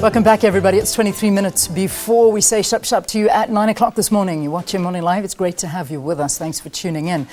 Welcome back, everybody. It's 23 minutes before we say shup shop to you at 9 o'clock this morning. You're watching Morning Live. It's great to have you with us. Thanks for tuning in.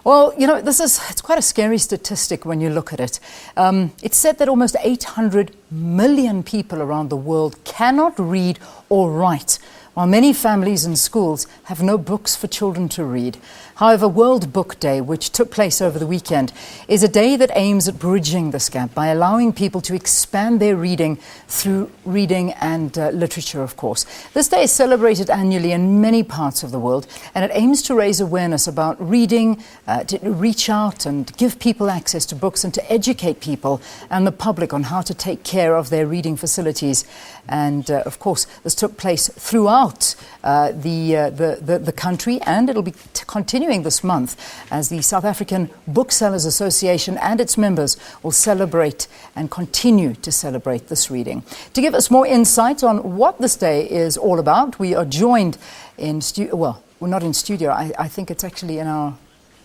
Well, you know, it's quite a scary statistic when you look at it. It's said that almost 800 million people around the world cannot read or write, while many families and schools have no books for children to read. However, World Book Day, which took place over the weekend, is a day that aims at bridging this gap by allowing people to expand their reading through reading and literature, of course. This day is celebrated annually in many parts of the world, and it aims to raise awareness about reading, to reach out and give people access to books and to educate people and the public on how to take care of their reading facilities. And, of course, this took place throughout the country, and it'll be continuing this month as the South African Booksellers Association and its members will celebrate and continue to celebrate this reading. To give us more insight on what this day is all about, we are joined in well, we're not in studio. I think it's actually in our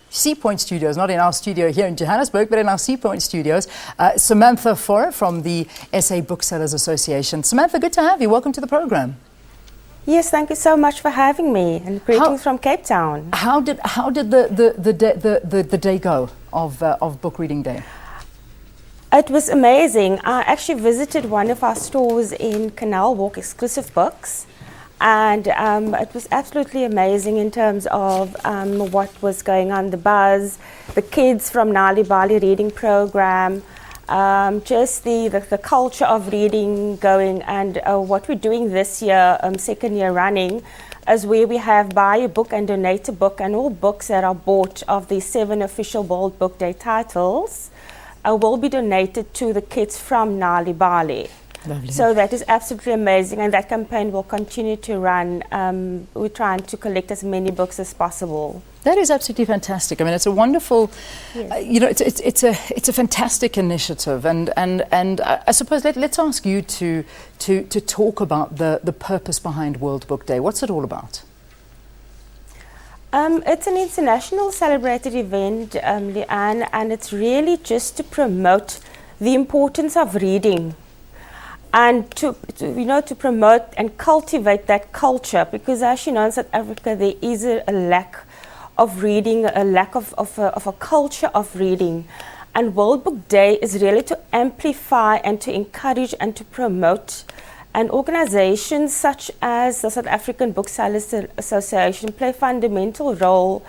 Sea Point studios, not in our studio here in Johannesburg, but in our Sea Point studios. Samantha Faure from the SA Booksellers Association. Samantha, good to have you. Welcome to the program. Yes, thank you so much for having me, and greetings from Cape Town. How did the day go of Book Reading Day? It was amazing. I actually visited one of our stores in Canal Walk, Exclusive Books, and it was absolutely amazing in terms of what was going on, the buzz, the kids from Nali Bali reading program, just the culture of reading going, and what we're doing this year, second year running, is where we have buy a book and donate a book, and all books that are bought of the 7 official World Book Day titles will be donated to the kids from Nali Bali. Lovely. So that is absolutely amazing, and that campaign will continue to run. We're trying to collect as many books as possible. That is absolutely fantastic. I mean, it's a wonderful, Yes. you know, it's a fantastic initiative, and I suppose let's ask you to talk about the purpose behind World Book Day. What's it all about? It's an international celebrated event, Leanne, and it's really just to promote the importance of reading, and to promote and cultivate that culture, because as you know, in South Africa there is a lack of reading, a lack of a culture of reading, and World Book Day is really to amplify and to encourage and to promote. And organizations such as the South African Booksellers Association play a fundamental role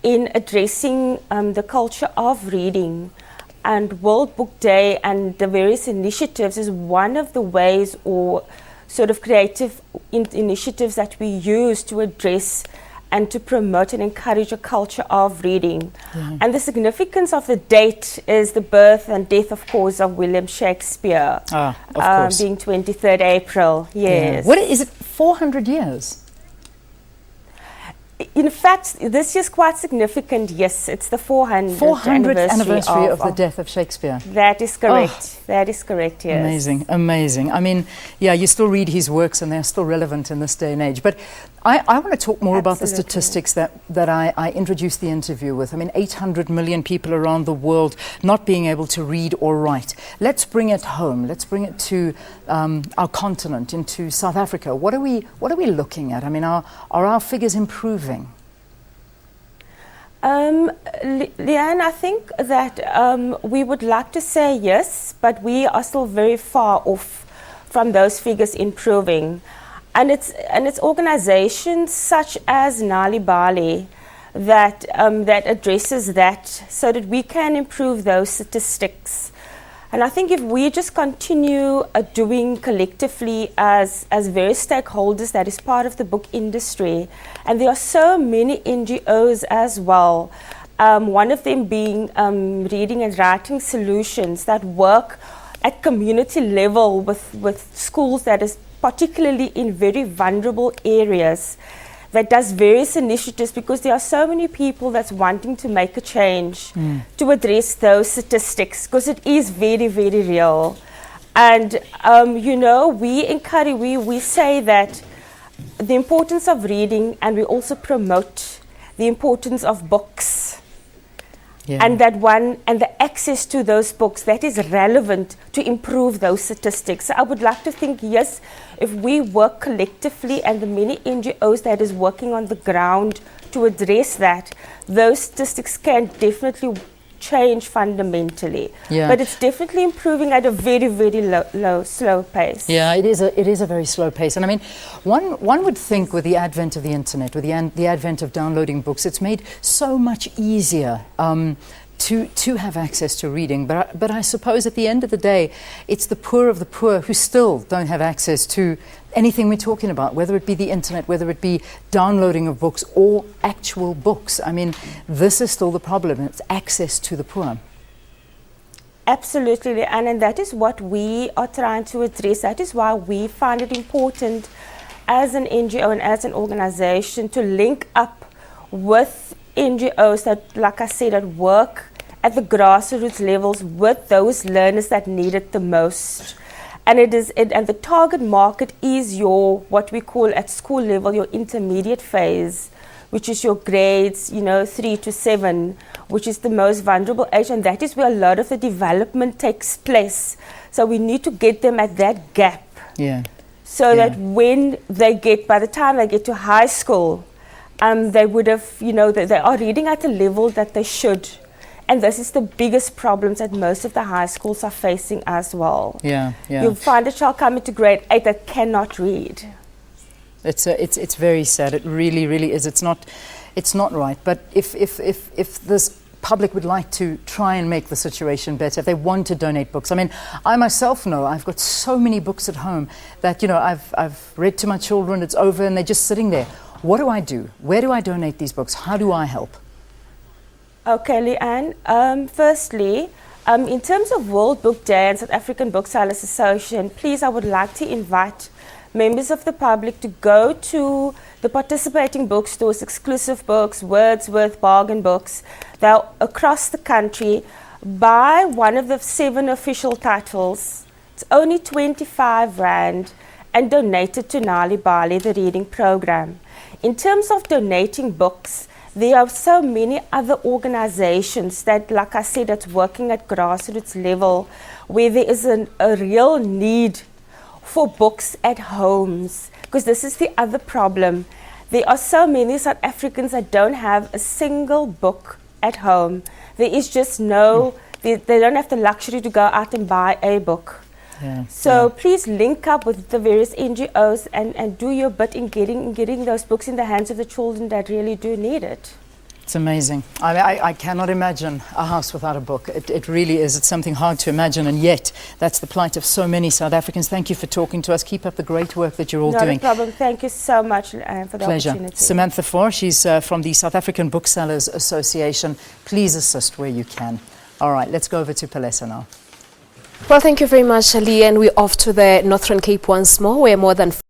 in addressing the culture of reading. And World Book Day and the various initiatives is one of the ways or sort of creative initiatives that we use to address and to promote and encourage a culture of reading. Mm-hmm. And the significance of the date is the birth and death, of course, of William Shakespeare. Of course. Being 23rd April, yes. Yeah. What is it, 400 years? In fact, this is quite significant, yes. It's the 400th anniversary of the death of Shakespeare. That is correct. That is correct, yes. Amazing, amazing. I mean, yeah, you still read his works and they're still relevant in this day and age. But I want to talk more about the statistics that I introduced the interview with. I mean, 800 million people around the world not being able to read or write. Let's bring it home. Let's bring it to our continent, into South Africa. What are we looking at? I mean, are our figures improving? Leanne, I think that we would like to say yes, but we are still very far off from those figures improving. And it's organizations such as Nali Bali that addresses that, so that we can improve those statistics. And I think if we just continue doing collectively as various stakeholders, that is part of the book industry, and there are so many NGOs as well, one of them being Reading and Writing Solutions, that work at community level with schools, that is particularly in very vulnerable areas, that does various initiatives, because there are so many people that's wanting to make a change to address those statistics, because it is very, very real. And we say that the importance of reading, and we also promote the importance of books. Yeah. And the access to those books that is relevant to improve those statistics. So I would like to think, yes, if we work collectively and the many NGOs that is working on the ground to address that, those statistics can definitely change fundamentally. Yeah. But it's definitely improving at a very, very slow pace. Yeah, it is a very slow pace. And I mean, one would think with the advent of the internet, with the advent of downloading books, it's made so much easier to have access to reading. But I suppose at the end of the day, it's the poor of the poor who still don't have access to anything we're talking about, whether it be the internet, whether it be downloading of books or actual books. I mean, this is still the problem. It's access to the poor. Absolutely, and that is what we are trying to address. That is why we find it important as an NGO and as an organization to link up with NGOs that, like I said, that work at the grassroots levels with those learners that need it the most. And and the target market is your, what we call at school level, your intermediate phase, which is your grades, 3 to 7, which is the most vulnerable age, and that is where a lot of the development takes place. So we need to get them at that gap. Yeah. So that when by the time they get to high school, they would have, they are reading at a level that they should. And this is the biggest problems that most of the high schools are facing as well. Yeah, yeah. You'll find a child coming to grade 8 that cannot read. It's very sad. It really, really is. It's not right. But if this public would like to try and make the situation better, if they want to donate books. I mean, I myself know I've got so many books at home that, I've read to my children, it's over, and they're just sitting there. What do I do? Where do I donate these books? How do I help? Okay, Leanne. Firstly, in terms of World Book Day and South African Booksellers Association, please, I would like to invite members of the public to go to the participating bookstores, Exclusive Books, Wordsworth, Bargain Books. They're across the country. Buy one of the 7 official titles. It's only 25 Rand, and donate it to Nali Bali, the reading program. In terms of donating books, there are so many other organizations that, like I said, that's working at grassroots level, where there is a real need for books at homes, because this is the other problem. There are so many South Africans that don't have a single book at home. There is just they don't have the luxury to go out and buy a book. Yeah, so please link up with the various NGOs and do your bit in getting those books in the hands of the children that really do need it. It's amazing. I cannot imagine a house without a book. It really is. It's something hard to imagine, and yet that's the plight of so many South Africans. Thank you for talking to us. Keep up the great work that you're all doing. Not a problem. Thank you so much for the opportunity. Samantha Faure, she's from the South African Booksellers Association. Please assist where you can. All right, let's go over to Palesa now. Well, thank you very much, Ali, and we're off to the Northern Cape once more, where more than